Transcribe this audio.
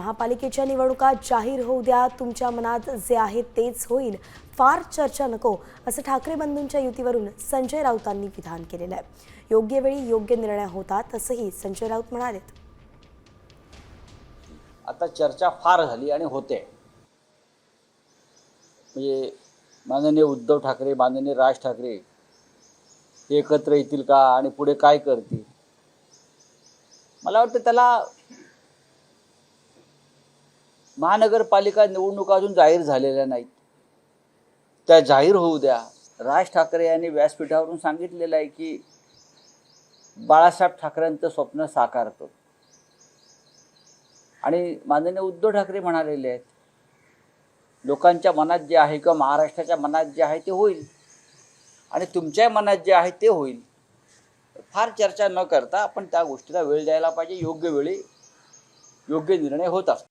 महापालिकेच्या निवडणुका जाहीर होऊ द्या, तुमच्या मनात जे आहे तेच होईल, फार चर्चा नको, असं ठाकरे बंधूंच्या युतीवरून संजय राऊतांनी विधान केलेलं आहे। योग्य वेळी योग्य निर्णय होतात असंही संजय राऊत म्हणाले। आता चर्चा फार झाली आणि होते, म्हणजे माननीय उद्धव ठाकरे, माननीय राज ठाकरे एकत्र येतील का आणि पुढे काय करतील। मला वाटतं त्याला महानगरपालिका निवडणुका अजून जाहीर झालेल्या नाहीत, त्या जाहीर होऊ द्या। राज ठाकरे यांनी व्यासपीठावरून सांगितलेलं आहे की बाळासाहेब ठाकरेंचं स्वप्न साकारतो, आणि माननीय उद्धव ठाकरे म्हणालेले आहेत लोकांच्या मनात जे आहे किंवा महाराष्ट्राच्या मनात जे आहे ते होईल आणि तुमच्या मनात जे आहे ते होईल। फार चर्चा न करता आपण त्या गोष्टीला वेळ द्यायला पाहिजे, योग्य वेळी योग्य निर्णय होत असतो।